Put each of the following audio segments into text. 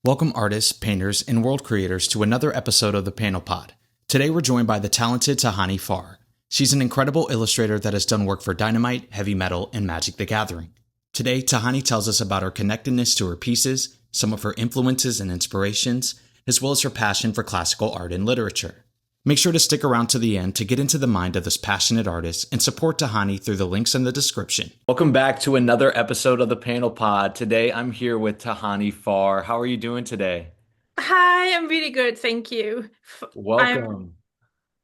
Welcome, artists, painters, and world creators, to another episode of the Panel Pod. Today, we're joined by the talented Tahani Farr. She's an incredible illustrator that has done work for Dynamite, Heavy Metal, and Magic the Gathering. Today, Tahani tells us about her connectedness to her pieces, some of her influences and inspirations, as well as her passion for classical art and literature. Make sure to stick around to the end to get into the mind of this passionate artist and support Tahani through the links in the description. Welcome back to another episode of the Panel Pod. Today I'm here with Tahani Farr. How are you doing today? Hi, I'm really good, thank you. I'm Welcome.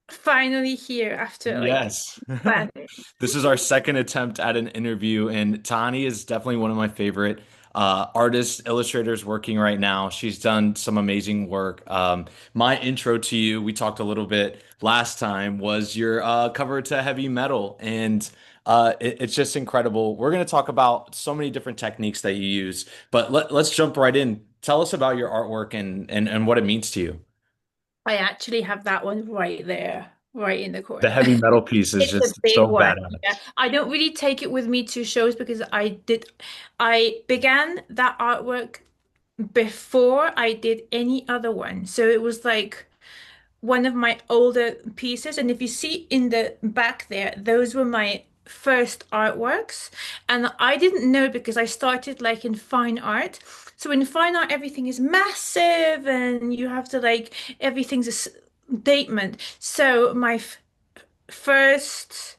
finally here after Yes. planning. This is our second attempt at an interview, and Tani is definitely one of my favorite artists, illustrators working right now. She's done some amazing work. My intro to you, we talked a little bit last time, was your cover to Heavy Metal, and it's just incredible. We're going to talk about so many different techniques that you use, but let's jump right in. Tell us about your artwork and what it means to you. I actually have that one right there, right in the The corner. Heavy Metal piece is It's a just big so one. Yeah. badass. I don't really take it with me to shows because I began that artwork before I did any other one. So it was like one of my older pieces. And if you see in the back there, those were my first artworks. And I didn't know because I started like in fine art. So in fine art, everything is massive and you have to like, everything's a statement. So my first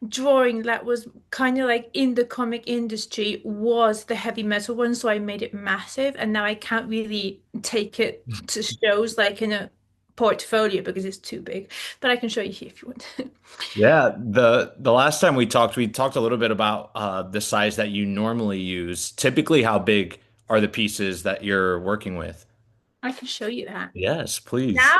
drawing that was kind of like in the comic industry was the heavy metal one, so I made it massive, and now I can't really take it to shows like in a portfolio because it's too big. But I can show you here if you want. Yeah, the last time we talked a little bit about the size that you normally use. Typically, how big are the pieces that you're working with? I can show you that. Yes, please. Now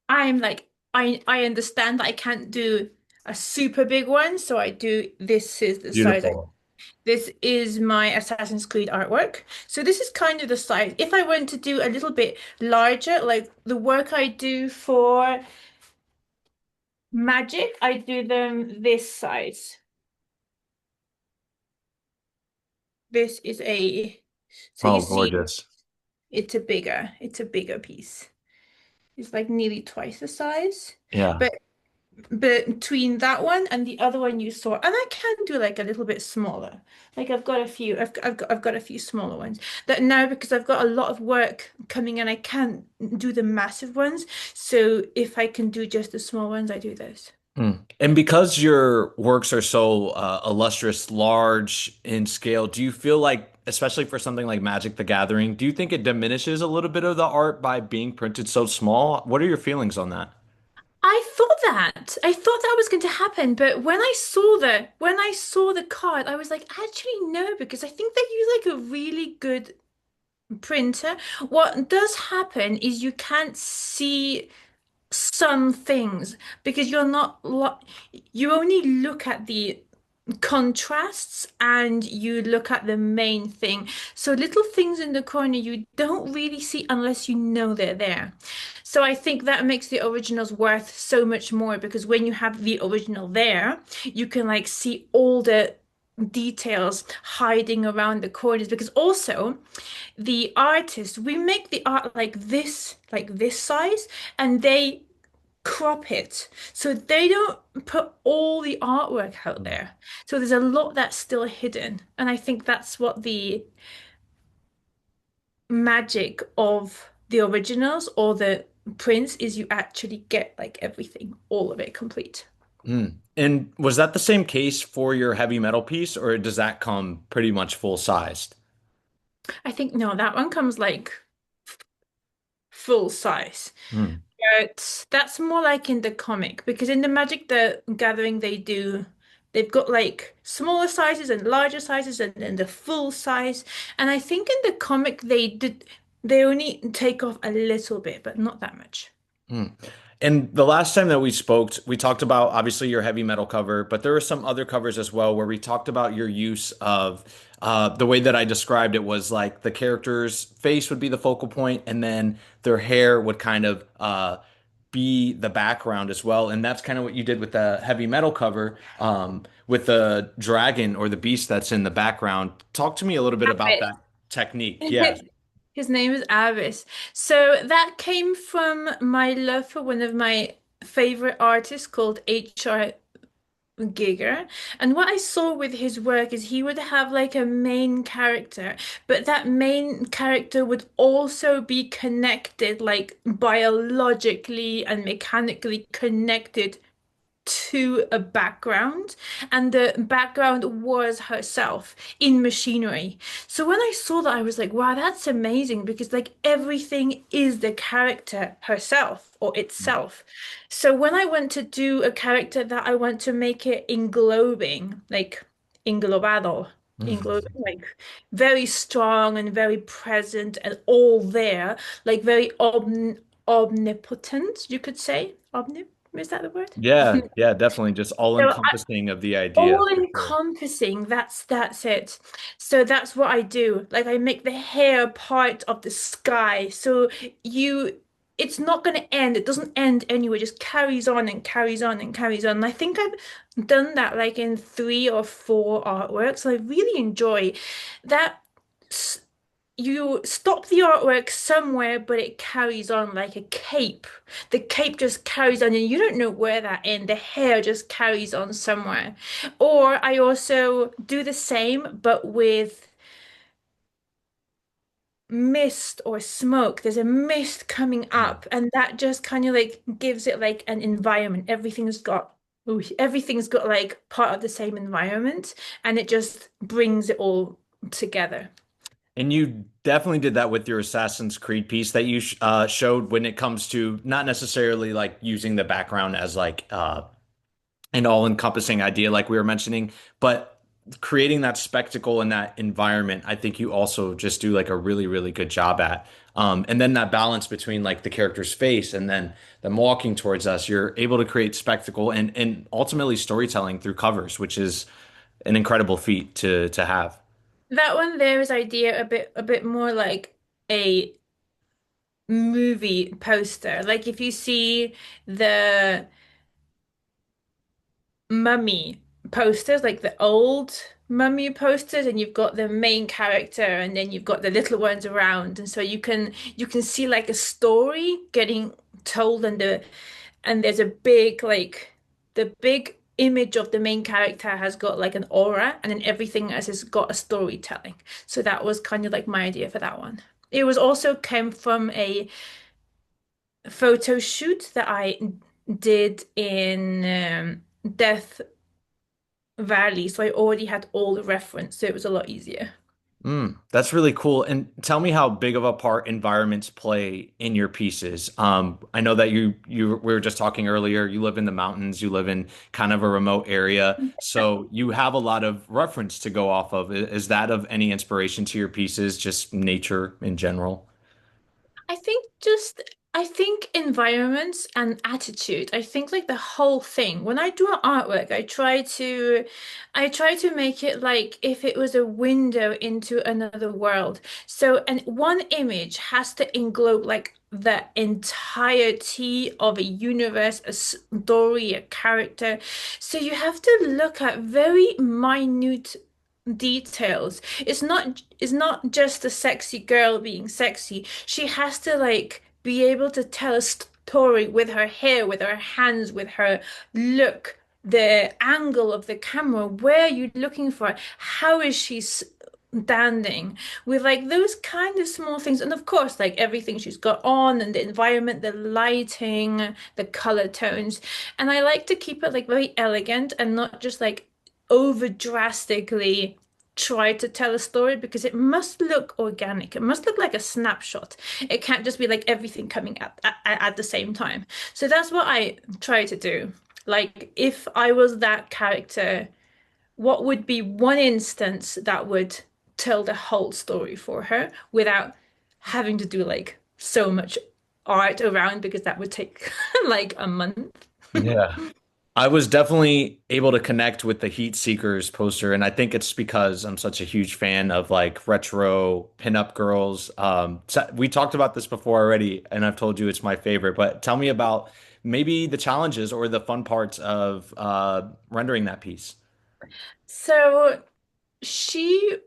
I'm like I understand that I can't do a super big one, so I do this is the size I Beautiful. This is my Assassin's Creed artwork. So this is kind of the size. If I went to do a little bit larger, like the work I do for Magic, I do them this size. This is so you Oh, see gorgeous. it's a bigger piece. It's like nearly twice the size. Yeah. But between that one and the other one you saw, and I can do like a little bit smaller. Like I've got a few smaller ones that now because I've got a lot of work coming in, I can't do the massive ones. So if I can do just the small ones, I do those. Mm. And because your works are so illustrious, large in scale, do you feel like, especially for something like Magic the Gathering, do you think it diminishes a little bit of the art by being printed so small? What are your feelings on that? I thought that was going to happen, but when I saw the card, I was like, actually no, because I think they use like a really good printer. What does happen is you can't see some things because you only look at the contrasts and you look at the main thing. So little things in the corner you don't really see unless you know they're there. So I think that makes the originals worth so much more because when you have the original there, you can like see all the details hiding around the corners because also the artist we make the art like this size and they crop it so they don't put all the artwork out there, so there's a lot that's still hidden, and I think that's what the magic of the originals or the prints is. You actually get like everything, all of it complete. Mm. And was that the same case for your heavy metal piece, or does that come pretty much full sized? I think no, that one comes like full size. Mm. But that's more like in the comic because in the Magic the Gathering they've got like smaller sizes and larger sizes and then the full size. And I think in the comic they only take off a little bit, but not that much. Mm. And the last time that we spoke, we talked about obviously your heavy metal cover, but there were some other covers as well where we talked about your use of the way that I described it was like the character's face would be the focal point, and then their hair would kind of be the background as well. And that's kind of what you did with the heavy metal cover, with the dragon or the beast that's in the background. Talk to me a little bit about Rabbit. that technique. Yeah. His name is Avis. So that came from my love for one of my favorite artists called H.R. Giger. And what I saw with his work is he would have like a main character, but that main character would also be connected, like biologically and mechanically connected to a background, and the background was herself in machinery. So when I saw that, I was like, wow, that's amazing because like everything is the character herself or itself. So when I want to do a character that I want to make it englobing, like englobado, englobing, like very strong and very present and all there, like very omnipotent, you could say. Is that the word? Yeah, yeah, definitely. Just all So encompassing of the idea all for sure. encompassing, that's it. So that's what I do. Like I make the hair part of the sky. So you it's not going to end. It doesn't end anywhere. It just carries on and carries on and carries on. And I think I've done that like in three or four artworks. I really enjoy that you stop the artwork somewhere, but it carries on like a cape. The cape just carries on, and you don't know where that ends. The hair just carries on somewhere. Or I also do the same, but with mist or smoke. There's a mist coming up, and that just kind of like gives it like an environment. Everything's got like part of the same environment, and it just brings it all together. And you definitely did that with your Assassin's Creed piece that you showed when it comes to not necessarily like using the background as like an all-encompassing idea like we were mentioning, but creating that spectacle and that environment, I think you also just do like a really, really good job at. And then that balance between like the character's face and then them walking towards us, you're able to create spectacle and ultimately storytelling through covers, which is an incredible feat to have. That one there is idea a bit more like a movie poster. Like if you see the mummy posters, like the old mummy posters, and you've got the main character and then you've got the little ones around. And so you can see like a story getting told, and there's a big like the big image of the main character has got like an aura, and then everything else has got a storytelling. So that was kind of like my idea for that one. It was also came from a photo shoot that I did in Death Valley, so I already had all the reference, so it was a lot easier. That's really cool. And tell me how big of a part environments play in your pieces. I know that you we were just talking earlier, you live in the mountains, you live in kind of a remote area, so you have a lot of reference to go off of. Is that of any inspiration to your pieces, just nature in general? I think environments and attitude. I think like the whole thing. When I do an artwork, I try to make it like if it was a window into another world. So, and one image has to englobe like the entirety of a universe, a story, a character. So you have to look at very minute details. It's not just a sexy girl being sexy. She has to like be able to tell a story with her hair, with her hands, with her look, the angle of the camera. Where are you looking for? How is she standing? With like those kind of small things, and of course, like everything she's got on and the environment, the lighting, the color tones. And I like to keep it like very elegant and not just like over drastically try to tell a story because it must look organic. It must look like a snapshot. It can't just be like everything coming at the same time. So that's what I try to do. Like if I was that character, what would be one instance that would tell the whole story for her without having to do like so much art around because that would take like a month. Yeah. I was definitely able to connect with the Heat Seekers poster, and I think it's because I'm such a huge fan of like retro pinup girls. We talked about this before already, and I've told you it's my favorite, but tell me about maybe the challenges or the fun parts of rendering that piece. So she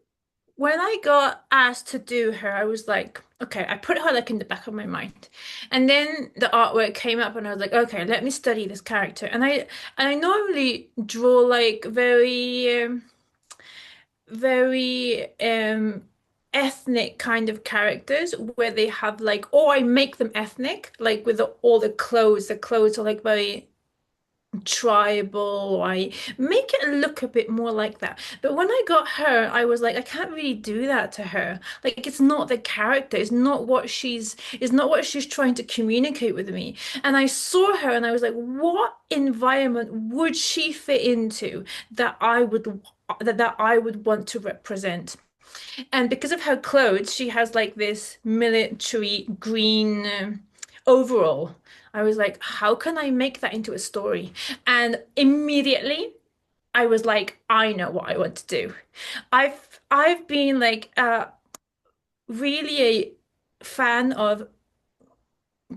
when I got asked to do her, I was like, okay, I put her like in the back of my mind. And then the artwork came up and I was like, okay, let me study this character. And I normally draw like very ethnic kind of characters where they have like, or I make them ethnic, like with all the clothes. The clothes are like very tribal. I make it look a bit more like that. But when I got her, I was like, I can't really do that to her. Like it's not the character, it's not what she's trying to communicate with me. And I saw her and I was like, what environment would she fit into that I would want to represent? And because of her clothes, she has like this military green overall. I was like, how can I make that into a story? And immediately I was like, I know what I want to do. I've been like really a fan of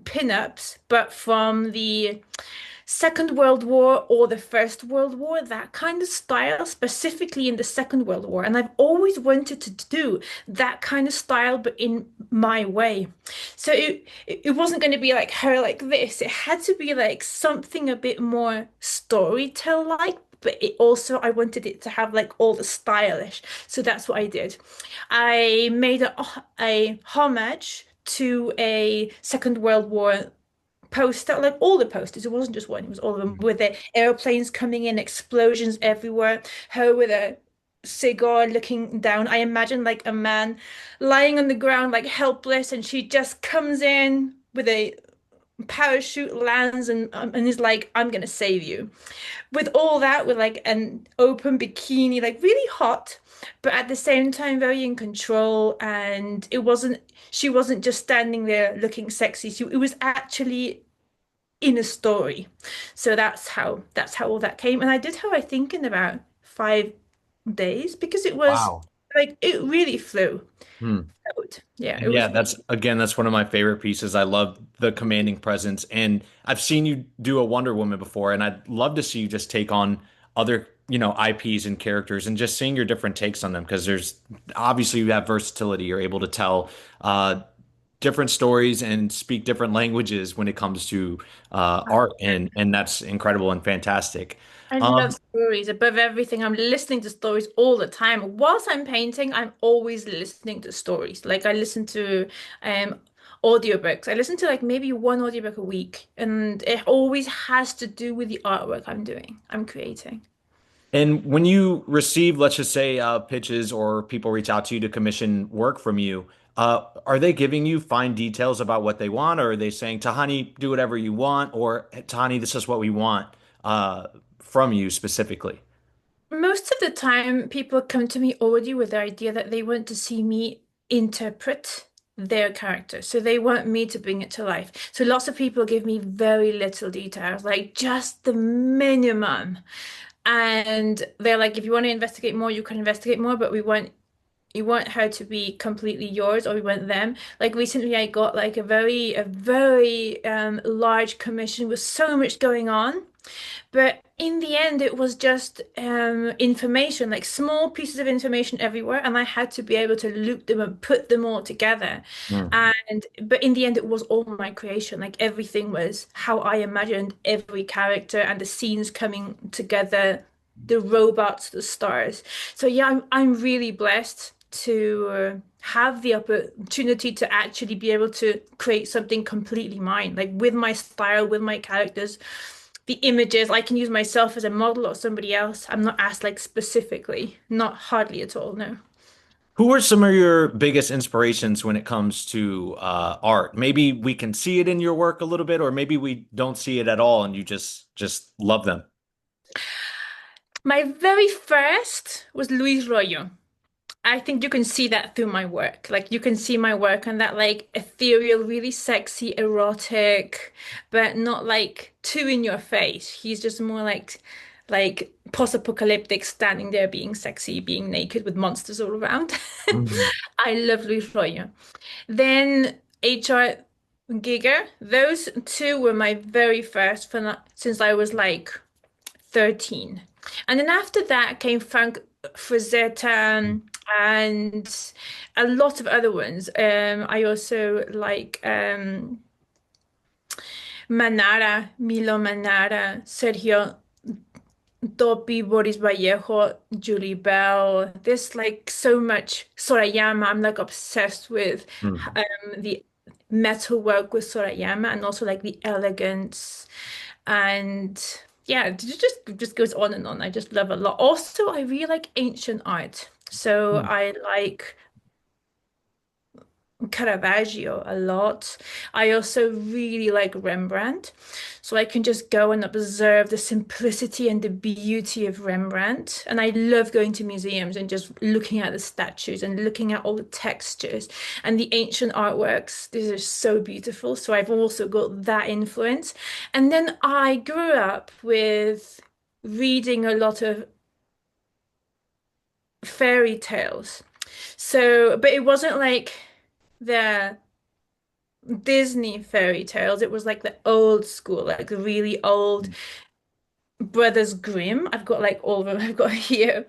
pinups, but from the Second World War or the First World War, that kind of style, specifically in the Second World War. And I've always wanted to do that kind of style, but in my way. So it wasn't going to be like her like this. It had to be like something a bit more storytell like. But it also, I wanted it to have like all the stylish. So that's what I did. I made a homage to a Second World War poster, like all the posters. It wasn't just one, it was all of them with the airplanes coming in, explosions everywhere, her with a cigar looking down. I imagine like a man lying on the ground, like helpless, and she just comes in with a parachute, lands, and is like, I'm gonna save you. With all that, with like an open bikini, like really hot, but at the same time very in control. And she wasn't just standing there looking sexy. It was actually in a story. So that's how all that came. And I did her, I think, in about 5 days because it was Wow. like it really flew Hmm. out. Yeah, it And yeah, was really that's again, that's one of my favorite pieces. I love the commanding presence. And I've seen you do a Wonder Woman before, and I'd love to see you just take on other, IPs and characters and just seeing your different takes on them because there's obviously you have versatility. You're able to tell different stories and speak different languages when it comes to art, and that's incredible and fantastic. I love Um, stories above everything. I'm listening to stories all the time. Whilst I'm painting, I'm always listening to stories. Like I listen to um audiobooks. I listen to like maybe one audiobook a week, and it always has to do with the artwork I'm doing. I'm creating. And when you receive, let's just say, pitches or people reach out to you to commission work from you, are they giving you fine details about what they want, or are they saying, Tahani, do whatever you want, or Tahani, this is what we want uh, from you specifically? Most of the time, people come to me already with the idea that they want to see me interpret their character. So they want me to bring it to life. So lots of people give me very little details, like just the minimum. And they're like, if you want to investigate more, you can investigate more, but we want her to be completely yours, or we want them. Like recently I got like a very large commission with so much going on. But in the end, it was just information, like small pieces of information everywhere, and I had to be able to loop them and put them all together. Hmm. And but in the end, it was all my creation. Like everything was how I imagined every character and the scenes coming together, the robots, the stars. So yeah, I'm really blessed to have the opportunity to actually be able to create something completely mine, like with my style, with my characters, the images. I can use myself as a model or somebody else. I'm not asked like specifically, not hardly at all, no. Who are some of your biggest inspirations when it comes to art? Maybe we can see it in your work a little bit, or maybe we don't see it at all, and you just love them. My very first was Luis Royo. I think you can see that through my work. Like you can see my work on that like ethereal, really sexy, erotic, but not like too in your face. He's just more like post-apocalyptic, standing there being sexy, being naked with monsters all around. Mhm. I love Luis Royo. Then HR Giger. Those two were my very first since I was like 13. And then after that came Frazetta, and a lot of other ones. I also like Manara, Milo Manara, Sergio Topi, Boris Vallejo, Julie Bell. There's like so much Sorayama. I'm like obsessed with Mm. the metal work with Sorayama and also like the elegance and yeah, it just goes on and on. I just love a lot. Also, I really like ancient art. So Mm. I like Caravaggio a lot. I also really like Rembrandt. So I can just go and observe the simplicity and the beauty of Rembrandt. And I love going to museums and just looking at the statues and looking at all the textures and the ancient artworks. These are so beautiful. So I've also got that influence. And then I grew up with reading a lot of fairy tales. So, but it wasn't like the Disney fairy tales. It was like the old school, like the really old Brothers Grimm. I've got like all of them. I've got here,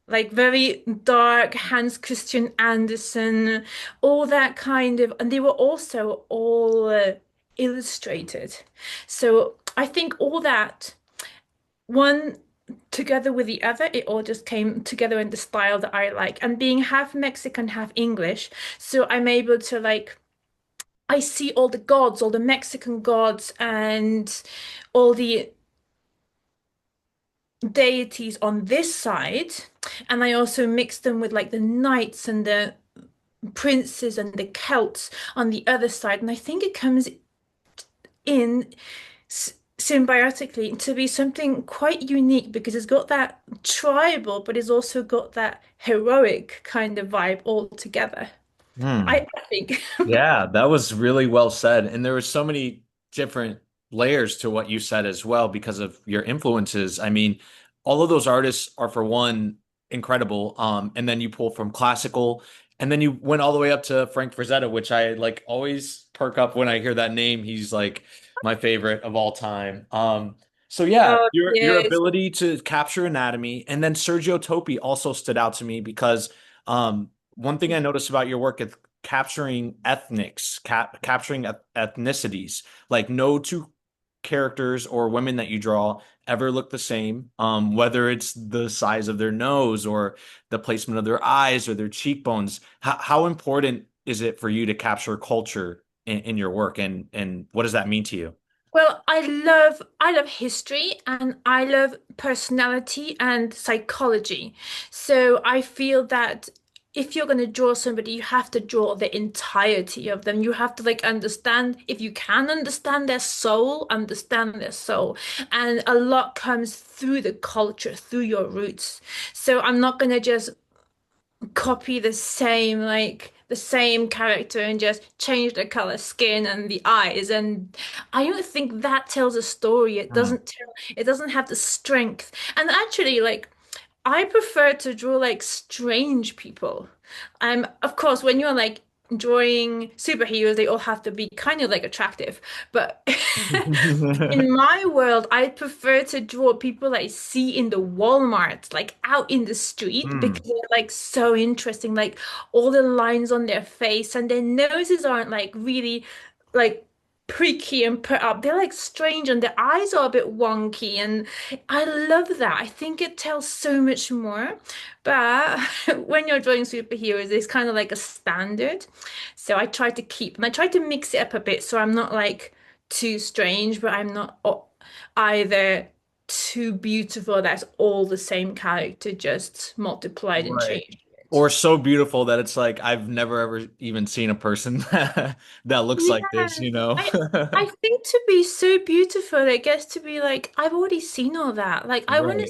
like very dark Hans Christian Andersen, all that kind of, and they were also all illustrated. So I think all that one together with the other, it all just came together in the style that I like. And being half Mexican, half English, so I'm able to like I see all the gods, all the Mexican gods, and all the deities on this side. And I also mix them with like the knights and the princes and the Celts on the other side. And I think it comes in symbiotically to be something quite unique because it's got that tribal, but it's also got that heroic kind of vibe all together. Mm. I think. Yeah, that was really well said. And there were so many different layers to what you said as well because of your influences. I mean, all of those artists are for one incredible. And then you pull from classical, and then you went all the way up to Frank Frazetta, which I like always perk up when I hear that name. He's like my favorite of all time. So yeah, Oh, your yes. ability to capture anatomy, and then Sergio Topi also stood out to me because one thing I noticed about your work is capturing capturing ethnicities. Like no two characters or women that you draw ever look the same. Whether it's the size of their nose or the placement of their eyes or their cheekbones. How important is it for you to capture culture in your work, and what does that mean to you? Well, I love history and I love personality and psychology. So I feel that if you're going to draw somebody, you have to draw the entirety of them. You have to like understand, if you can understand their soul, understand their soul. And a lot comes through the culture, through your roots. So I'm not going to just copy the same character and just change the color skin and the eyes, and I don't think that tells a story. It doesn't have the strength. And actually, like, I prefer to draw like strange people. Of course, when you're like drawing superheroes, they all have to be kind of like attractive. But in my world, I prefer to draw people I see in the Walmart, like out in the street, Mm. because they're like so interesting. Like all the lines on their face and their noses aren't like really like pricky and put up. They're like strange and their eyes are a bit wonky. And I love that. I think it tells so much more. But when you're drawing superheroes, it's kind of like a standard. So I try to mix it up a bit so I'm not like too strange, but I'm not either too beautiful. That's all the same character, just multiplied and Right. changed. Or so beautiful that it's like I've never ever even seen a person that looks like this, Yes, you know? I think to be so beautiful, it gets to be like I've already seen all that. Like Right.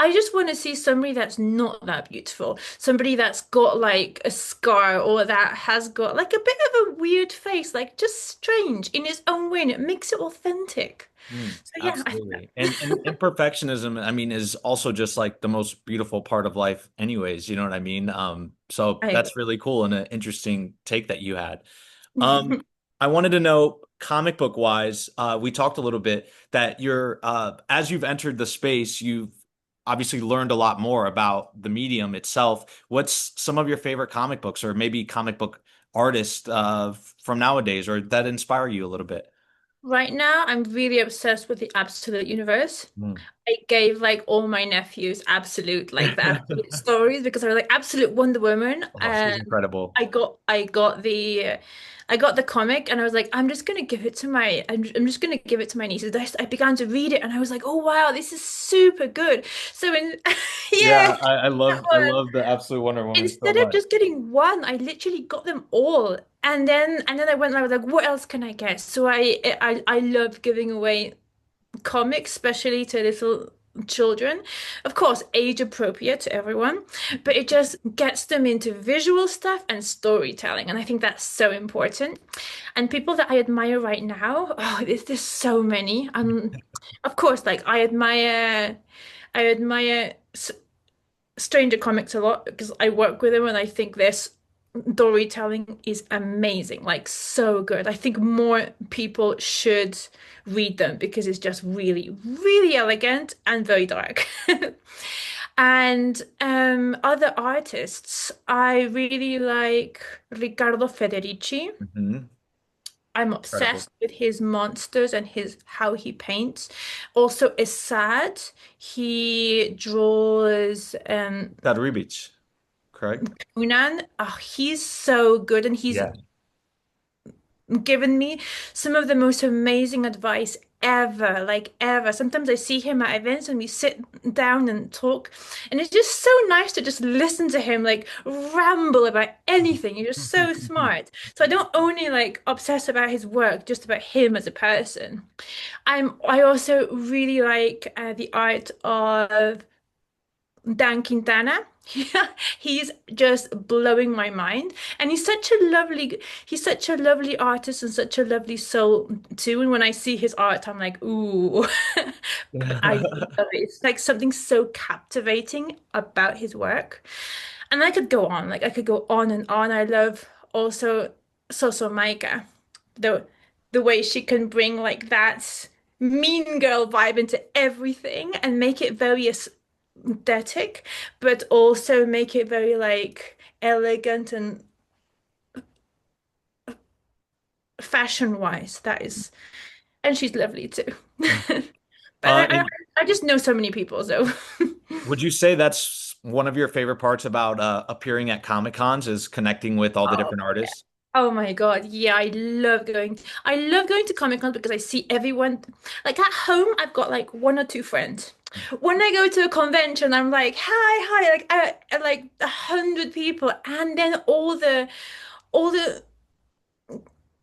I just want to see somebody that's not that beautiful, somebody that's got like a scar or that has got like a bit of a weird face, like just strange in its own way, and it makes it authentic. So yeah, I think Absolutely. And imperfectionism, I mean, is also just like the most beautiful part of life anyways, you know what I mean? So I that's really cool and an interesting take that you had. Um, agree. I wanted to know comic book wise, we talked a little bit that you're as you've entered the space, you've obviously learned a lot more about the medium itself. What's some of your favorite comic books, or maybe comic book artists from nowadays, or that inspire you a little bit? Right now, I'm really obsessed with the Absolute Universe. Mm. I gave like all my nephews absolute like the absolute stories because I was like absolute Wonder Woman, Oh, she's and incredible. I got the comic, and I was like, I'm just gonna give it to my nieces. I began to read it, and I was like, oh wow, this is super good. So in Yeah, yeah, I that love one. the Absolute Wonder Woman so Instead of much. just getting one, I literally got them all. And then I went and I was like, what else can I get? So I love giving away comics, especially to little children. Of course, age appropriate to everyone, but it just gets them into visual stuff and storytelling. And I think that's so important. And people that I admire right now, oh, there's so many. Of course, like I admire Stranger Comics a lot because I work with them and I think their storytelling is amazing, like so good. I think more people should read them because it's just really, really elegant and very dark. And other artists, I really like Riccardo Federici. Hmm. I'm Incredible. obsessed with his monsters and his how he paints. Also, Assad, he draws That Reach, correct? Unan. Oh, he's so good, and he's Yeah. given me some of the most amazing advice ever, like ever. Sometimes I see him at events and we sit down and talk, and it's just so nice to just listen to him like ramble about anything. You're just so smart. So I don't only like obsess about his work, just about him as a person. I also really like the art of Dan Quintana. He's just blowing my mind. And he's such a lovely artist and such a lovely soul too. And when I see his art, I'm like, ooh. But I love it. It's like something so captivating about his work. And I could go on, like I could go on and on. I love also Soso Maika. The the way she can bring like that mean girl vibe into everything and make it very aesthetic, but also make it very like elegant and fashion wise. That is, and she's lovely too. But I, I, And I just know so many people, so would you say that's one of your favorite parts about appearing at Comic Cons is connecting with all the oh, different artists? oh my God, yeah, I love going to Comic Con because I see everyone. Like at home, I've got like one or two friends. When I go to a convention, I'm like, hi, hi, like 100 people, and then all the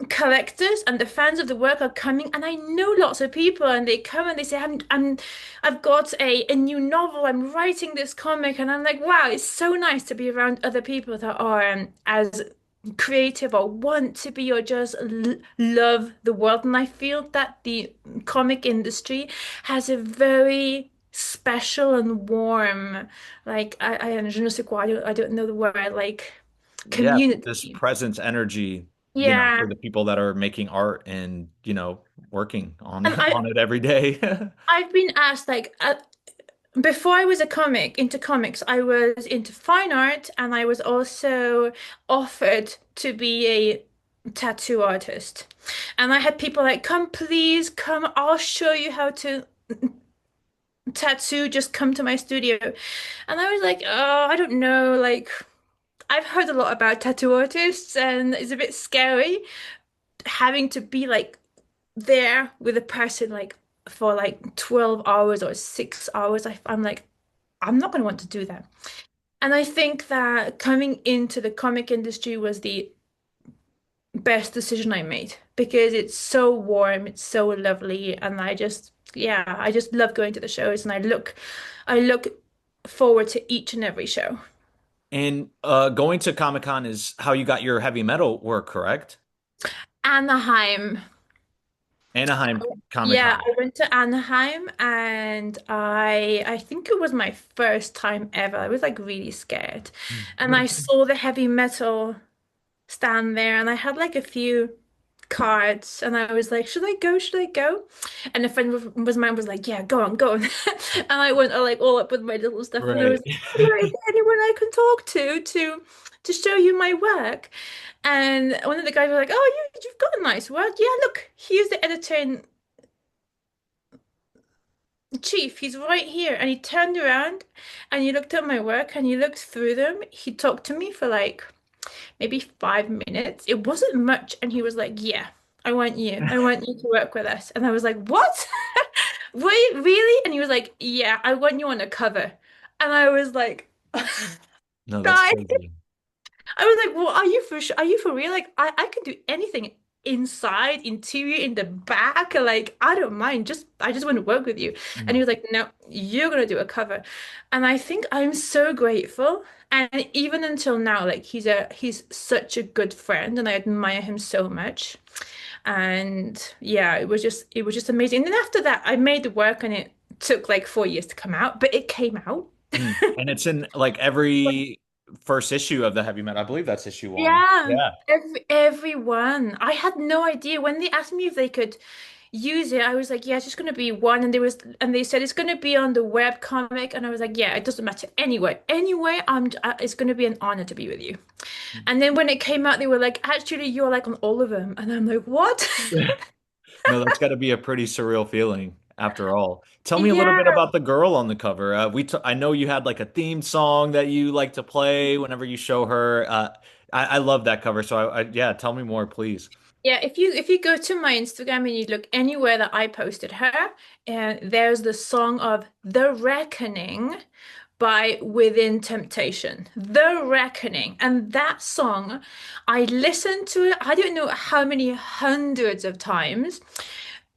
collectors and the fans of the work are coming, and I know lots of people, and they come and they say, I've got a new novel, I'm writing this comic, and I'm like, wow, it's so nice to be around other people that are as creative or want to be or just l love the world. And I feel that the comic industry has a very special and warm, like I je ne sais quoi, I don't know the word, like Yeah, this community. presence energy, Yeah. for the people that are making art and, working on And on it every day. I've been asked like before I was into comics, I was into fine art, and I was also offered to be a tattoo artist. And I had people like, come, please, come, I'll show you how to tattoo, just come to my studio. And I was like, oh, I don't know, like I've heard a lot about tattoo artists, and it's a bit scary having to be like there with a person like for like 12 hours or 6 hours. I'm like, I'm not going to want to do that. And I think that coming into the comic industry was the best decision I made because it's so warm, it's so lovely, and yeah, I just love going to the shows, and I look forward to each and every show. And going to Comic Con is how you got your heavy metal work, correct? Anaheim. Anaheim Comic Yeah, Con. I went to Anaheim, and I think it was my first time ever. I was like really scared. And I saw the heavy metal stand there, and I had like a few cards, and I was like, should I go? Should I go? And a friend was mine was like, yeah, go on, go on. And I went like all up with my little stuff, and I Right. was like, is there anyone I can talk to show you my work? And one of the guys was like, oh, you've got a nice work. Yeah, look, here's the editor in chief. He's right here. And he turned around and he looked at my work and he looked through them. He talked to me for like maybe 5 minutes. It wasn't much. And he was like, yeah, I want you. I want you to work with us. And I was like, what? Wait, really? And he was like, yeah, I want you on a cover. And I was like, No, that's guys, crazy. I was like, well, are you for sure? Are you for real? Like, I can do anything inside, interior, in the back. Like, I don't mind. I just want to work with you. And he Mm. was like, no, you're gonna do a cover. And I think I'm so grateful. And even until now, like he's such a good friend and I admire him so much. And yeah, it was just amazing. And then after that, I made the work and it took like 4 years to come out, but it came out. Mm. And it's in like every first issue of the Heavy Metal. I believe that's issue one. Yeah, Yeah. everyone. I had no idea when they asked me if they could use it. I was like, yeah, it's just gonna be one, and they said it's gonna be on the web comic, and I was like, yeah, it doesn't matter. Anyway, it's gonna be an honor to be with you. And then when it came out, they were like, actually, you're like on all of them, and I'm like, what? No, that's got to be a pretty surreal feeling after all. Tell me a little bit Yeah. about the girl on the cover. I know you had like a theme song that you like to play whenever you show her. I love that cover. So yeah, tell me more, please. Yeah, if you go to my Instagram and you look anywhere that I posted her, and there's the song of The Reckoning by Within Temptation. The Reckoning. And that song, I listened to it, I don't know how many hundreds of times.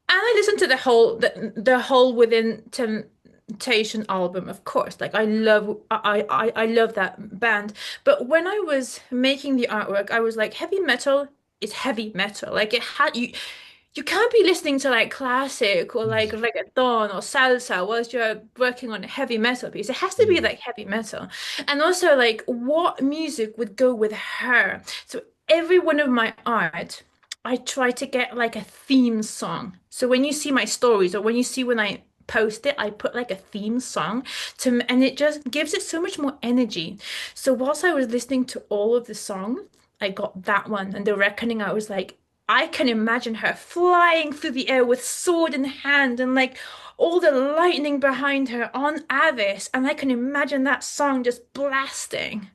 And I listened to the whole Within Temptation album, of course. Like I love that band. But when I was making the artwork, I was like, heavy metal is heavy metal. Like it had you can't be listening to like classic or like reggaeton or salsa whilst you're working on a heavy metal piece. It has to be Mm. like heavy metal. And also like what music would go with her. So every one of my art, I try to get like a theme song. So when you see my stories or when you see when I post it, I put like a theme song and it just gives it so much more energy. So whilst I was listening to all of the songs, I got that one and The Reckoning. I was like, I can imagine her flying through the air with sword in hand and like all the lightning behind her on Avis. And I can imagine that song just blasting.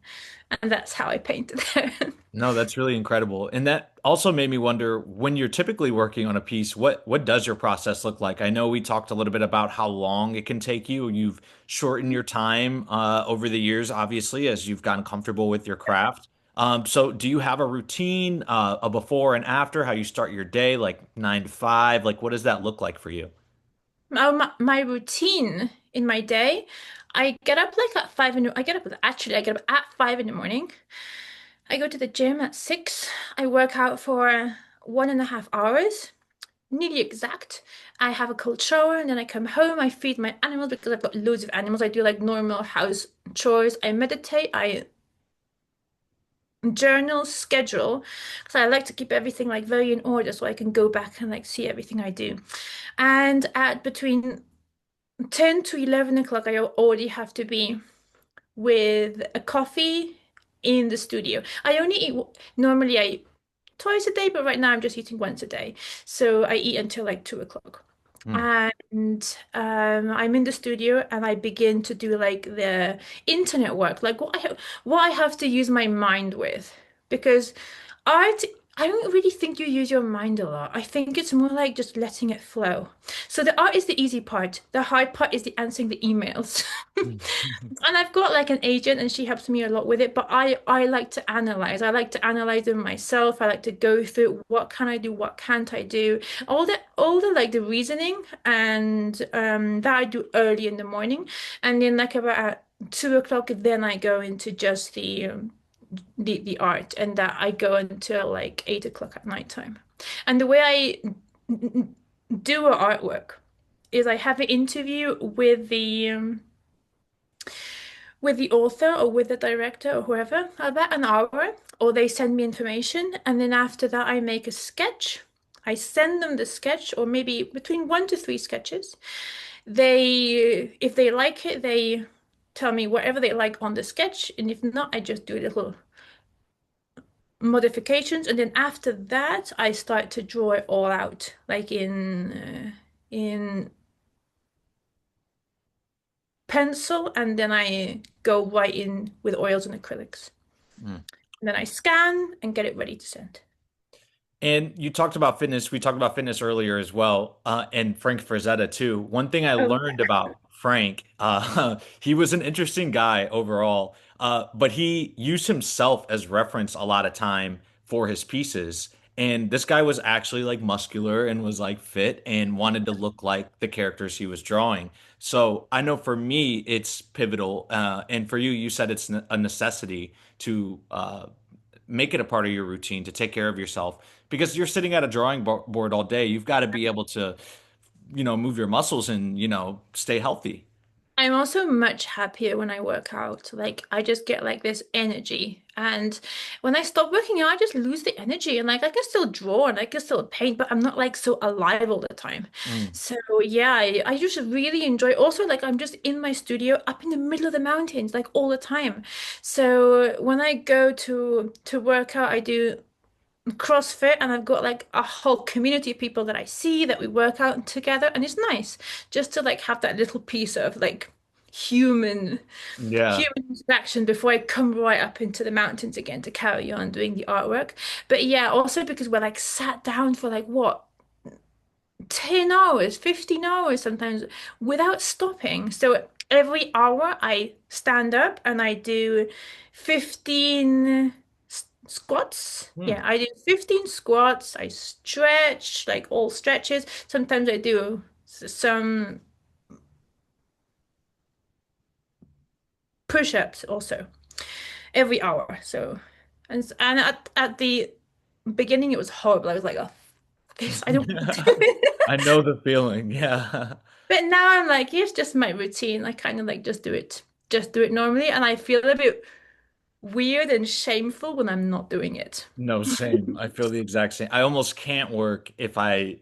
And that's how I painted it. No, that's really incredible. And that also made me wonder when you're typically working on a piece, what does your process look like? I know we talked a little bit about how long it can take you. You've shortened your time over the years, obviously, as you've gotten comfortable with your craft. So do you have a routine, a before and after, how you start your day, like 9 to 5? Like, what does that look like for you? My routine in my day, I get up like at five in the, I get up at 5 in the morning. I go to the gym at 6. I work out for 1.5 hours, nearly exact. I have a cold shower and then I come home. I feed my animals because I've got loads of animals. I do like normal house chores. I meditate. I journal, schedule, because I like to keep everything like very in order so I can go back and like see everything I do. And at between 10 to 11 o'clock, I already have to be with a coffee in the studio. I only eat normally I eat twice a day, but right now I'm just eating once a day. So I eat until like 2 o'clock. Hmm. And I'm in the studio and I begin to do like the internet work, like what I have to use my mind with. Because art, I don't really think you use your mind a lot. I think it's more like just letting it flow. So the art is the easy part. The hard part is the answering the emails. And I've got like an agent and she helps me a lot with it, but I like to analyze. I like to analyze them myself. I like to go through what can I do, what can't I do. All the like the reasoning and that I do early in the morning. And then like about at 2 o'clock, then I go into just the art and that I go until like 8 o'clock at nighttime. And the way I do a artwork is I have an interview with the author or with the director or whoever about an hour, or they send me information, and then after that I make a sketch, I send them the sketch, or maybe between 1 to 3 sketches. If they like it, they tell me whatever they like on the sketch, and if not, I just do little modifications, and then after that, I start to draw it all out, like in pencil, and then I go right in with oils and acrylics. Mm. And then I scan and get it ready to send. And you talked about fitness. We talked about fitness earlier as well, and Frank Frazetta too. One thing I Oh, learned about Frank, he was an interesting guy overall, but he used himself as reference a lot of time for his pieces. And this guy was actually like muscular and was like fit and wanted to look like the characters he was drawing. So I know for me, it's pivotal. And for you, you said it's a necessity to make it a part of your routine to take care of yourself because you're sitting at a drawing board all day. You've got to be able to, move your muscles and, stay healthy. I'm also much happier when I work out. Like I just get like this energy. And when I stop working out, I just lose the energy. And like I can still draw and I can still paint, but I'm not like so alive all the time. Mm. So yeah, I just really enjoy also like I'm just in my studio up in the middle of the mountains, like all the time. So when I go to work out, I do CrossFit, and I've got like a whole community of people that I see that we work out together, and it's nice just to like have that little piece of like human Yeah. human interaction before I come right up into the mountains again to carry on doing the artwork. But yeah, also because we're like sat down for like what 10 hours, 15 hours sometimes without stopping. So every hour I stand up and I do 15 squats. Hmm. Yeah, I do 15 squats. I stretch, like all stretches. Sometimes I do some push-ups also every hour. So, and at the beginning it was horrible. I was like, oh, this, I don't want to do it. I know the feeling. Yeah. But now I'm like, it's just my routine. I kind of like just do it normally, and I feel a bit weird and shameful when I'm not doing it. No, same. I feel the exact same. I almost can't work if I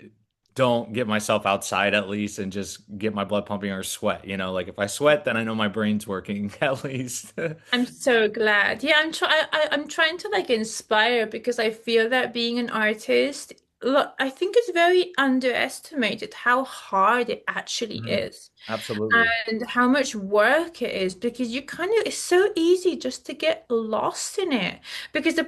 don't get myself outside at least and just get my blood pumping or sweat. Like if I sweat, then I know my brain's working at least. I'm so glad. Yeah, I'm trying to like inspire because I feel that being an artist, look, I think it's very underestimated how hard it actually Mhm. is. Absolutely. And how much work it is because you kind of it's so easy just to get lost in it because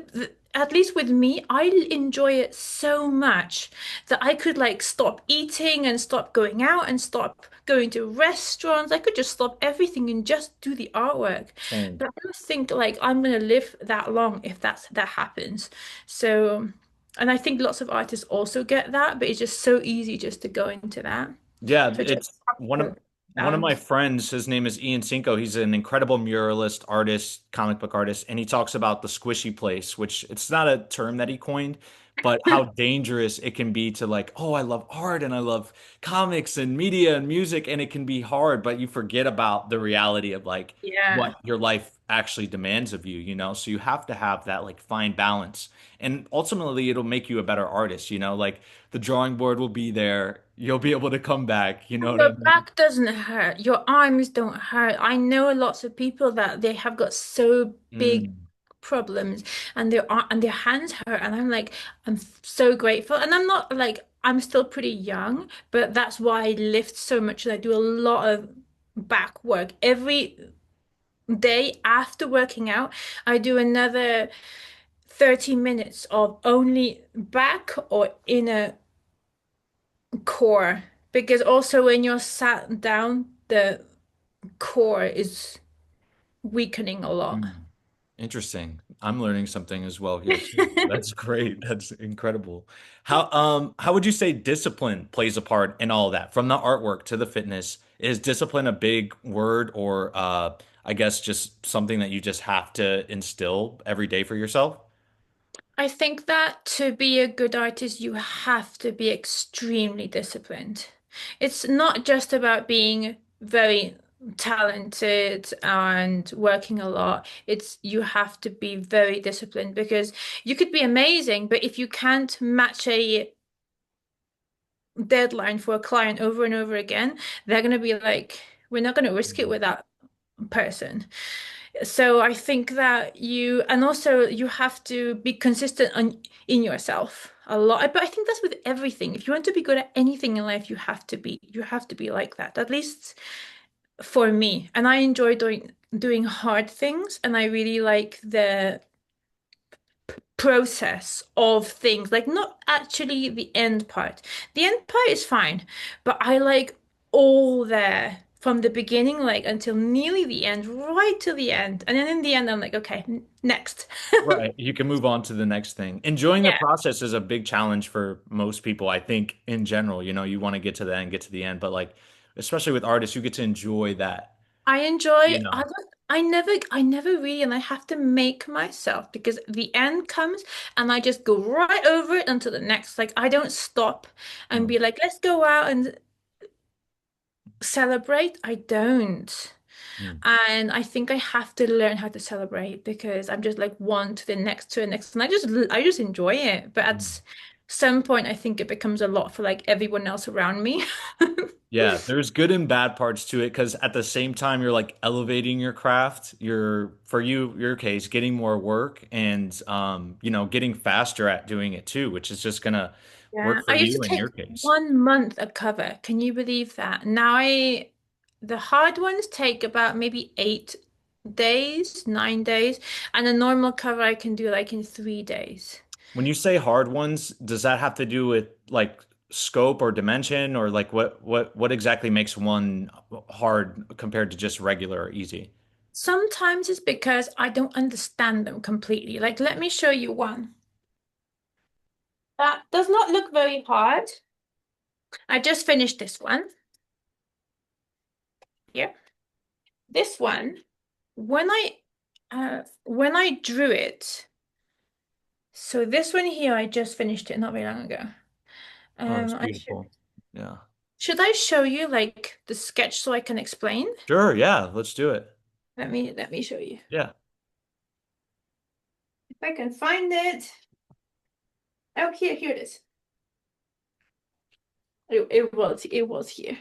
at least with me I enjoy it so much that I could like stop eating and stop going out and stop going to restaurants. I could just stop everything and just do the artwork, Same. but I don't think like I'm gonna live that long if that happens. So, and I think lots of artists also get that, but it's just so easy just to go into that. Yeah, So just it's one of my balance. friends. His name is Ian Cinco. He's an incredible muralist, artist, comic book artist, and he talks about the squishy place, which it's not a term that he coined, but how dangerous it can be to like, oh, I love art and I love comics and media and music, and it can be hard, but you forget about the reality of like what Yeah. your life actually demands of you. So you have to have that like fine balance. And ultimately it'll make you a better artist. Like the drawing board will be there. You'll be able to come back. You know what I Your mean? back doesn't hurt. Your arms don't hurt. I know lots of people that they have got so big Mm, problems and their hands hurt. And I'm like, so grateful. And I'm not like I'm still pretty young, but that's why I lift so much and I do a lot of back work. Every day after working out, I do another 30 minutes of only back or inner core because also when you're sat down, the core is weakening a lot. mm. Interesting. I'm learning something as well here too. That's great. That's incredible. How would you say discipline plays a part in all of that? From the artwork to the fitness, is discipline a big word or I guess just something that you just have to instill every day for yourself? I think that to be a good artist, you have to be extremely disciplined. It's not just about being very talented and working a lot. It's you have to be very disciplined because you could be amazing, but if you can't match a deadline for a client over and over again, they're going to be like, we're not going to risk it with that person. So I think that and also you have to be consistent in yourself a lot. But I think that's with everything. If you want to be good at anything in life, you have to be like that. At least for me. And I enjoy doing hard things, and I really like the process of things, like not actually the end part. The end part is fine, but I like all there from the beginning, like until nearly the end, right to the end. And then in the end, I'm like, okay, next. Right. You can move on to the next thing. Enjoying the Yeah, process is a big challenge for most people, I think, in general. You want to get to the end, get to the end, but like, especially with artists, you get to enjoy that, I enjoy. you know. I never really, and I have to make myself because the end comes and I just go right over it until the next. Like I don't stop and Mm, be like, let's go out and celebrate. I don't. mm, And I think I have to learn how to celebrate because I'm just like one to the next, and I just enjoy it. But mm. at some point, I think it becomes a lot for like everyone else around me. Yeah, there's good and bad parts to it because at the same time you're like elevating your craft. You're for your case, getting more work and getting faster at doing it too, which is just gonna Yeah, work for I used you to in take your case. 1 month a cover. Can you believe that? The hard ones take about maybe 8 days, 9 days, and a normal cover I can do like in 3 days. When you say hard ones, does that have to do with like scope or dimension or like what exactly makes one hard compared to just regular or easy? Sometimes it's because I don't understand them completely. Like, let me show you one. That does not look very hard. I just finished this one. Here. This one, when I drew it, so this one here, I just finished it not very long ago. Oh, it's I should beautiful. Yeah. should I show you like the sketch so I can explain? Sure, yeah, let's do it. Let me show you. Yeah. If I can find it. Oh, here it is. It was here.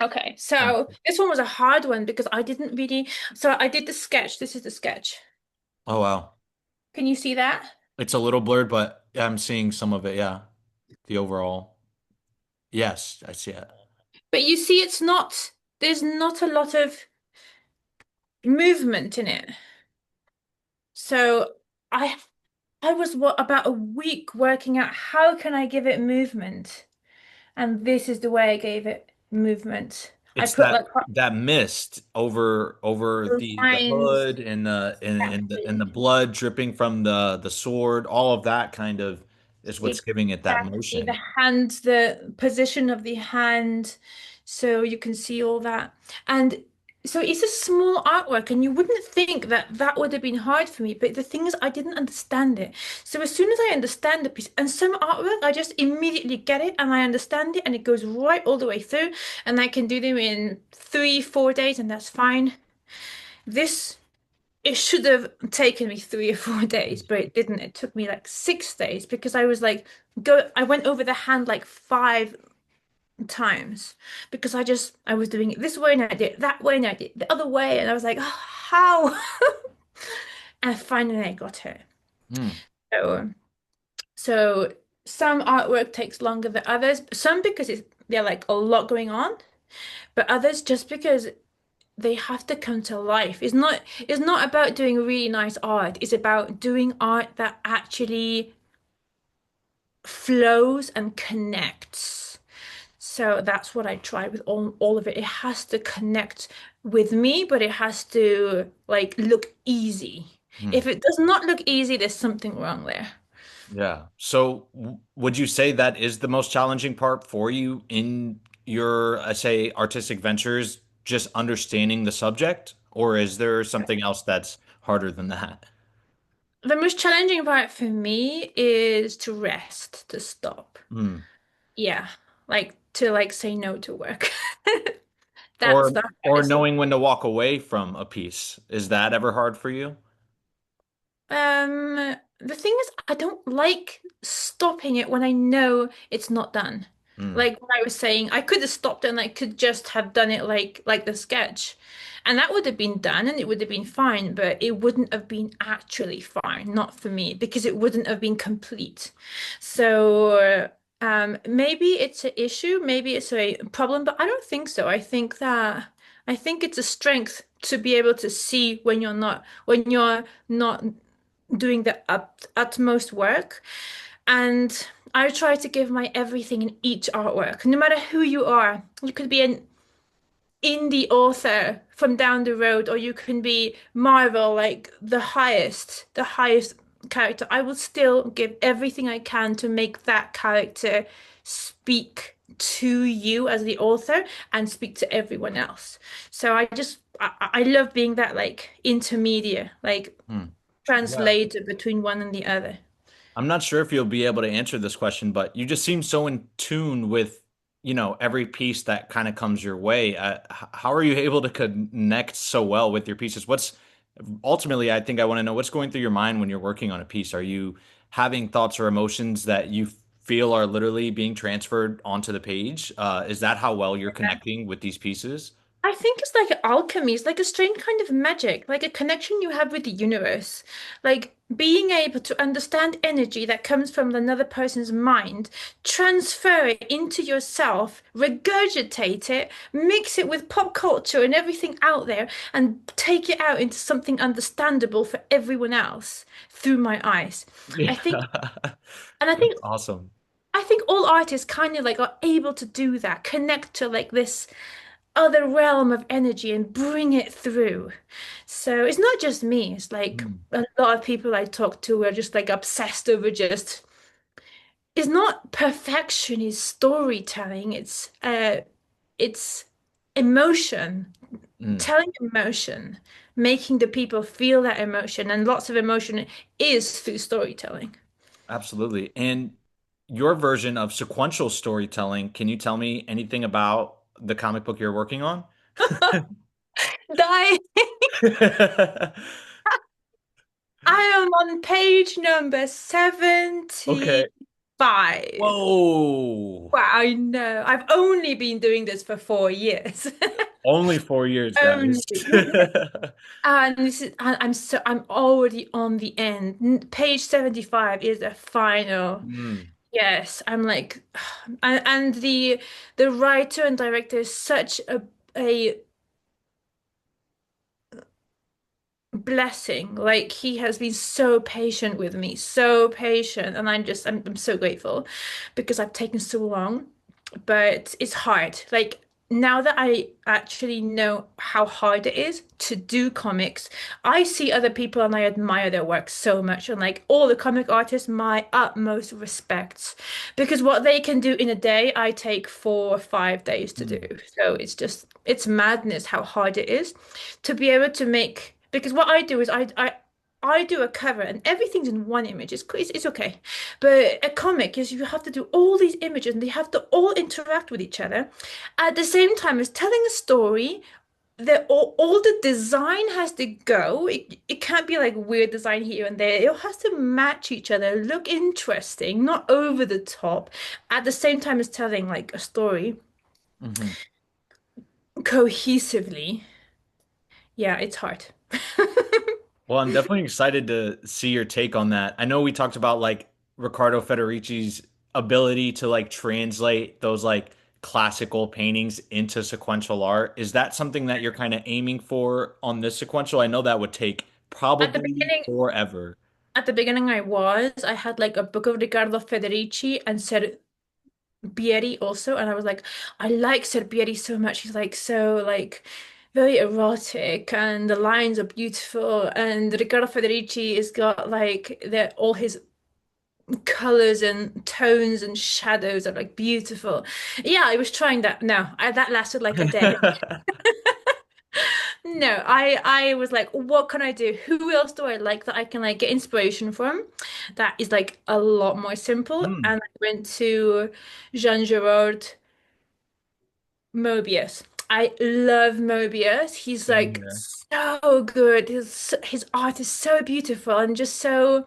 Okay, Oh, so this one was a hard one because I didn't really. So I did the sketch. This is the sketch. oh wow. Can you see that? It's a little blurred, but I'm seeing some of it, yeah. The overall. Yes, I see it. But you see, there's not a lot of movement in it. So I I was about a week working out how can I give it movement, and this is the way I gave it movement. I It's put like that mist over the lines. hood and the Exactly. blood dripping from the sword, all of that kind of is what's giving it that Exactly. The motion. hand, the position of the hand, so you can see all that. And so it's a small artwork, and you wouldn't think that that would have been hard for me. But the thing is, I didn't understand it. So as soon as I understand the piece, and some artwork, I just immediately get it and I understand it, and it goes right all the way through, and I can do them in 3, 4 days, and that's fine. This it should have taken me 3 or 4 days, but it didn't. It took me like 6 days because I went over the hand like 5 times because I was doing it this way and I did it that way and I did it the other way and I was like, oh, how? And finally I got it. Hmm. So, so some artwork takes longer than others, some because they're like a lot going on, but others just because they have to come to life. It's not about doing really nice art. It's about doing art that actually flows and connects. So that's what I try with all of it. It has to connect with me, but it has to like look easy. Hmm. If it does not look easy, there's something wrong there. Yeah. So would you say that is the most challenging part for you in your, I say, artistic ventures, just understanding the subject, or is there something else that's harder than that? The most challenging part for me is to rest, to stop. Hmm. Yeah, like to like say no to work. That's Or the or hardest. knowing when to walk away from a piece. Is that ever hard for you? the thing is, I don't like stopping it when I know it's not done. Mm. Like what I was saying, I could have stopped it and I could just have done it like the sketch. And that would have been done and it would have been fine, but it wouldn't have been actually fine, not for me, because it wouldn't have been complete. So maybe it's an issue, maybe it's a problem, but I don't think so. I think it's a strength to be able to see when you're not doing the utmost work. And I try to give my everything in each artwork, no matter who you are. You could be an indie author from down the road, or you can be Marvel, like the highest character. I will still give everything I can to make that character speak to you as the author and speak to everyone else. So I love being that like intermediate, like Mm. Yeah. translator between one and the other. I'm not sure if you'll be able to answer this question, but you just seem so in tune with, every piece that kind of comes your way. How are you able to connect so well with your pieces? What's ultimately, I think I want to know what's going through your mind when you're working on a piece. Are you having thoughts or emotions that you feel are literally being transferred onto the page? Is that how well you're connecting with these pieces? I think it's like alchemy. It's like a strange kind of magic, like a connection you have with the universe. Like being able to understand energy that comes from another person's mind, transfer it into yourself, regurgitate it, mix it with pop culture and everything out there, and take it out into something understandable for everyone else through my eyes. I Yeah. think, and That's awesome. I think all artists kind of like are able to do that, connect to like this other realm of energy and bring it through. So it's not just me. It's like Mm, a lot of people I talk to are just like obsessed over just it's not perfection, it's storytelling. It's emotion, mm, telling emotion, making the people feel that emotion, and lots of emotion is through storytelling. absolutely. And your version of sequential storytelling, can you tell me anything about the comic book you're working on? Die. I am on page number Okay. 75. Whoa. Wow, I know. I've only been doing this for 4 years. Only 4 years, Only. guys. And I'm already on the end. Page 75 is the final. Mm, Yes, I'm like and the writer and director is such a blessing. Like he has been so patient with me, so patient, and I'm so grateful because I've taken so long. But it's hard. Like now that I actually know how hard it is to do comics, I see other people and I admire their work so much. And like all the comic artists, my utmost respects because what they can do in a day, I take 4 or 5 days to do. mm, So it's madness how hard it is to be able to make. Because what I do is I do a cover and everything's in one image. It's okay. But a comic is you have to do all these images and they have to all interact with each other at the same time as telling a story. All the design has to go. It can't be like weird design here and there. It has to match each other, look interesting, not over the top, at the same time as telling like a story mhm. cohesively. Yeah, it's hard. Well, I'm definitely excited to see your take on that. I know we talked about like Riccardo Federici's ability to like translate those like classical paintings into sequential art. Is that something that you're kind of aiming for on this sequential? I know that would take At the probably beginning, forever. at the beginning, I had like a book of Riccardo Federici and Serpieri also, and I was like, I like Serpieri so much. He's like so like very erotic, and the lines are beautiful. And Riccardo Federici has got like all his colors and tones and shadows are like beautiful. Yeah, I was trying that. No, that lasted like a day. No, I was like, what can I do? Who else do I like that I can like get inspiration from? That is like a lot more simple. Hmm. And I went to Jean Giraud Mobius. I love Mobius. He's Same like here. so good. His art is so beautiful and just so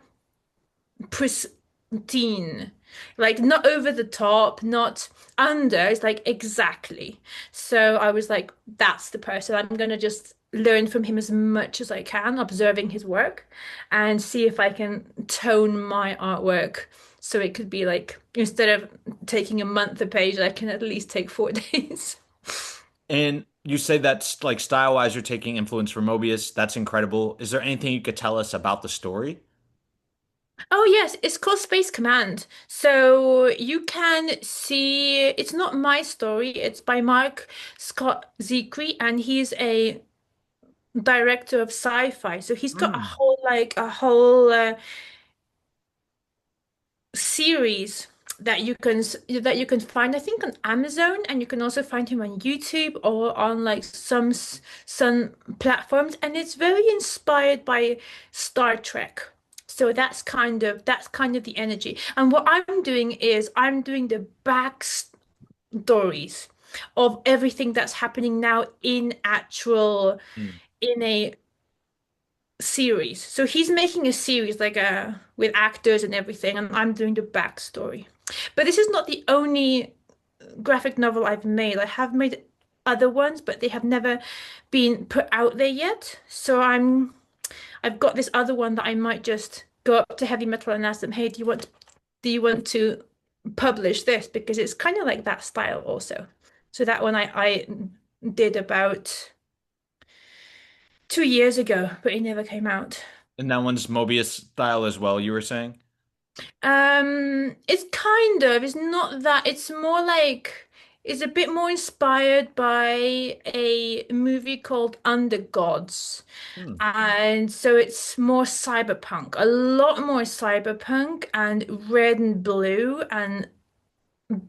pristine, like not over the top, not under. It's like exactly. So I was like, that's the person. I'm gonna just learn from him as much as I can, observing his work, and see if I can tone my artwork so it could be like instead of taking a month a page, I can at least take 4 days. And you say that's like style wise, you're taking influence from Mobius. That's incredible. Is there anything you could tell us about the story? Oh yes, it's called Space Command. So you can see it's not my story, it's by Mark Scott Zicree, and he's a director of sci-fi. So he's got Mm. a whole series that you can find I think on Amazon, and you can also find him on YouTube or on like some platforms, and it's very inspired by Star Trek. So that's kind of the energy. And what I'm doing is I'm doing the backstories of everything that's happening now Mm. in a series. So he's making a series like with actors and everything, and I'm doing the backstory. But this is not the only graphic novel I've made. I have made other ones, but they have never been put out there yet. So I've got this other one that I might just go up to Heavy Metal and ask them, "Hey, do you want to publish this?" Because it's kind of like that style also. So that one I did about 2 years ago, but it never came out. And that one's Mobius style as well, you were saying? It's kind of, it's not that, it's more like, it's a bit more inspired by a movie called Under Gods. Hmm. And so it's more cyberpunk, a lot more cyberpunk and red and blue and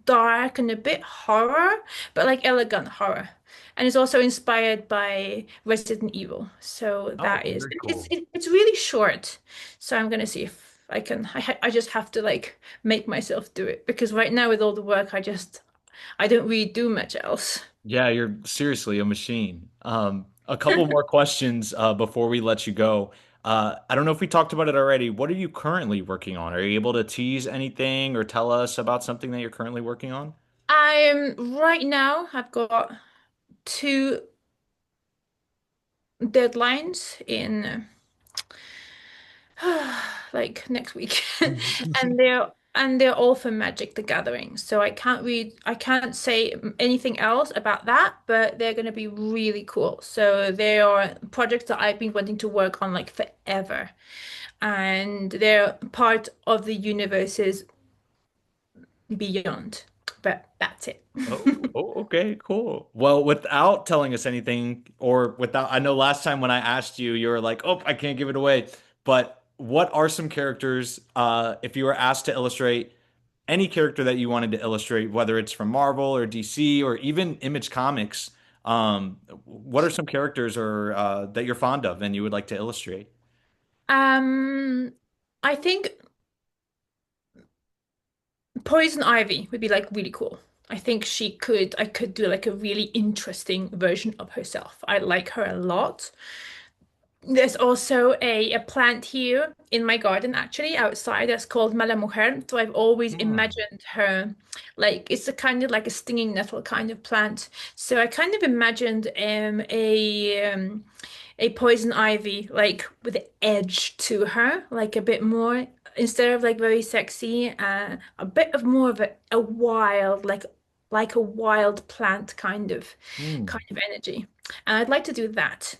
dark and a bit horror, but like elegant horror. And it's also inspired by Resident Evil. So Oh, that is very it's cool. it, it's really short. So I'm gonna see if I can. I just have to like make myself do it because right now with all the work, I don't really do much else. Yeah, you're seriously a machine. A couple more questions before we let you go. I don't know if we talked about it already. What are you currently working on? Are you able to tease anything or tell us about something that you're currently working on? I'm right now. I've got two deadlines in like next week, and they're all for Magic the Gathering. So I can't say anything else about that, but they're going to be really cool. So they are projects that I've been wanting to work on like forever, and they're part of the universes beyond. But that's it. Okay, cool. Well, without telling us anything, or without, I know last time when I asked you, you were like, "Oh, I can't give it away." But what are some characters, if you were asked to illustrate any character that you wanted to illustrate, whether it's from Marvel or DC or even Image Comics, what are some characters or that you're fond of and you would like to illustrate? Um, I think Poison Ivy would be like really cool. I could do like a really interesting version of herself. I like her a lot. There's also a plant here in my garden, actually, outside, that's called Mala Mujer. So I've always Hmm. imagined her like it's a kind of like a stinging nettle kind of plant. So I kind of imagined a poison ivy like with an edge to her, like a bit more instead of like very sexy, a bit of more of a wild like a wild plant Hmm. kind of energy. And I'd like to do that.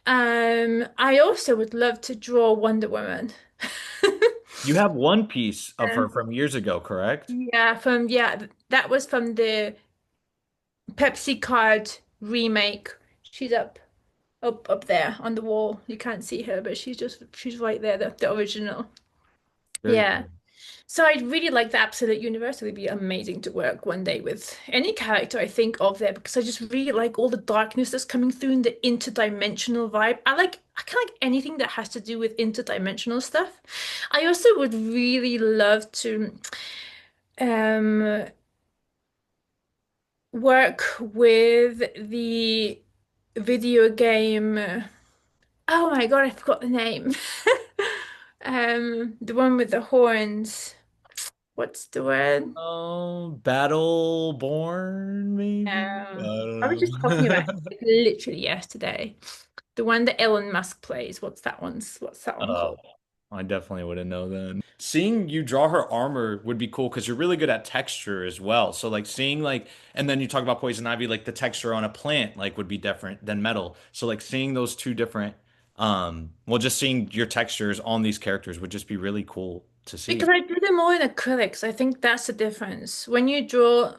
I also would love to draw Wonder Woman. You have one piece of Yeah, her from years ago, correct? that was from the Pepsi Card remake. She's up there on the wall. You can't see her, but she's right there, the original. Very Yeah. cool. So I'd really like the Absolute Universe. It would be amazing to work one day with any character I think of there because I just really like all the darkness that's coming through and the interdimensional vibe. I kind of like anything that has to do with interdimensional stuff. I also would really love to um work with the video game. Oh my God, I forgot the name. The one with the horns. What's the word? Oh, Battleborn, maybe? I I was just talking about don't it literally yesterday. The one that Elon Musk plays. What's that one know. called? I definitely wouldn't know then. Seeing you draw her armor would be cool because you're really good at texture as well. So like seeing like, and then you talk about poison ivy, like the texture on a plant like would be different than metal. So like seeing those two different, well, just seeing your textures on these characters would just be really cool to Because see. I do them all in acrylics. I think that's the difference. When you draw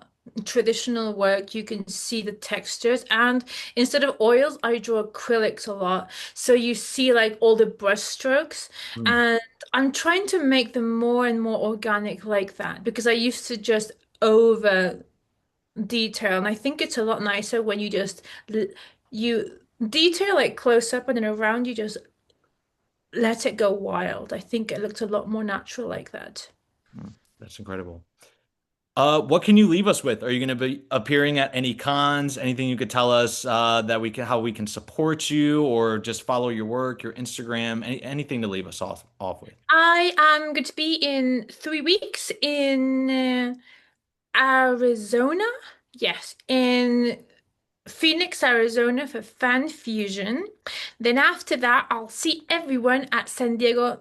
traditional work, you can see the textures. And instead of oils, I draw acrylics a lot. So you see like all the brush strokes. Mm. And I'm trying to make them more and more organic like that because I used to just over detail. And I think it's a lot nicer when you detail like close up and then around you just let it go wild. I think it looks a lot more natural like that. Mm. That's incredible. What can you leave us with? Are you going to be appearing at any cons? Anything you could tell us that we can how we can support you, or just follow your work, your Instagram, anything to leave us off with? I am going to be in 3 weeks in Arizona. Yes, in Phoenix, Arizona for Fan Fusion. Then after that, I'll see everyone at San Diego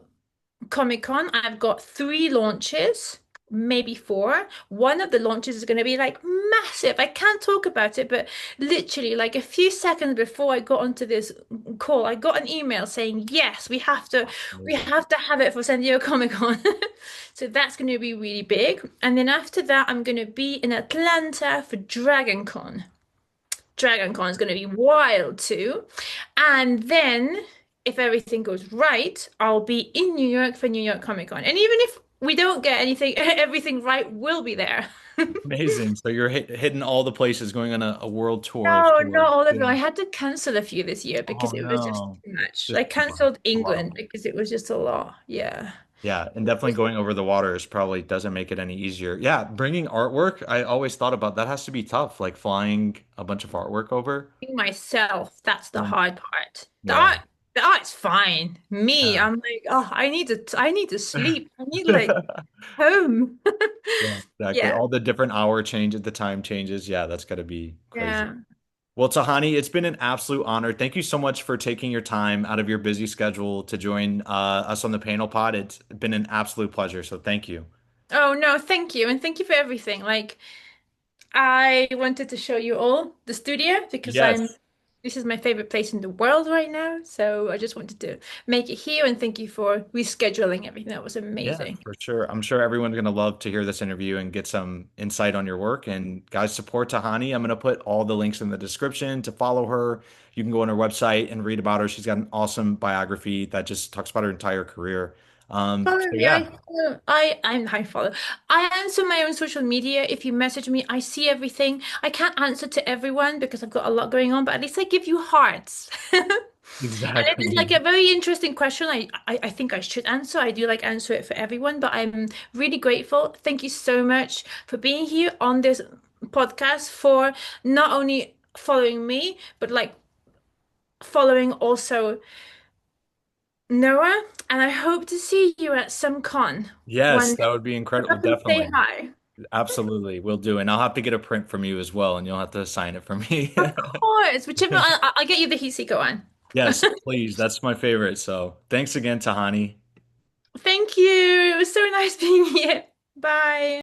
Comic Con. I've got 3 launches, maybe 4. One of the launches is going to be like massive. I can't talk about it, but literally, like a few seconds before I got onto this call, I got an email saying, "Yes, we Amazing. have to have it for San Diego Comic Con." So that's going to be really big. And then after that, I'm going to be in Atlanta for Dragon Con. Dragon Con is going to be wild too. And then, if everything goes right, I'll be in New York for New York Comic Con. And even if we don't get anything, everything right, we'll be there. Amazing. So you're hitting all the places, going on a world tour of No, not sorts. all of Yeah. them. I had to cancel a few this year because Oh it was just no. too much. Just I canceled wow. England because it was just a lot. Yeah. Yeah, and definitely going over the waters probably doesn't make it any easier. Yeah, bringing artwork, I always thought about that has to be tough, like flying a bunch of artwork over. Myself, that's the Mm. hard part. Yeah. The art's fine. Me, Yeah. I'm like, oh, I need to sleep. I need like home. Yeah, exactly. Yeah. All the different hour changes, the time changes. Yeah, that's got to be crazy. Yeah. Well, Tahani, it's been an absolute honor. Thank you so much for taking your time out of your busy schedule to join us on the panel pod. It's been an absolute pleasure. So thank you. Oh no, thank you. And thank you for everything. Like I wanted to show you all the studio because Yes. this is my favorite place in the world right now. So I just wanted to make it here and thank you for rescheduling everything. That was Yeah, amazing. for sure. I'm sure everyone's going to love to hear this interview and get some insight on your work. And guys, support Tahani. I'm going to put all the links in the description to follow her. You can go on her website and read about her. She's got an awesome biography that just talks about her entire career. Follow So me. yeah, I follow. I answer my own social media. If you message me, I see everything. I can't answer to everyone because I've got a lot going on, but at least I give you hearts. And if it's like exactly. a very interesting question, I think I should answer. I do like answer it for everyone, but I'm really grateful. Thank you so much for being here on this podcast, for not only following me, but like following also Noah. And I hope to see you at some con Yes, one that day. would be incredible. Come and say Definitely. hi. Absolutely. We'll do. And I'll have to get a print from you as well, and you'll have to sign it for me. Of course, whichever I'll get you the heat seeker one. Yes, please. That's my favorite. So thanks again, Tahani. Thank you. It was so nice being here. Bye.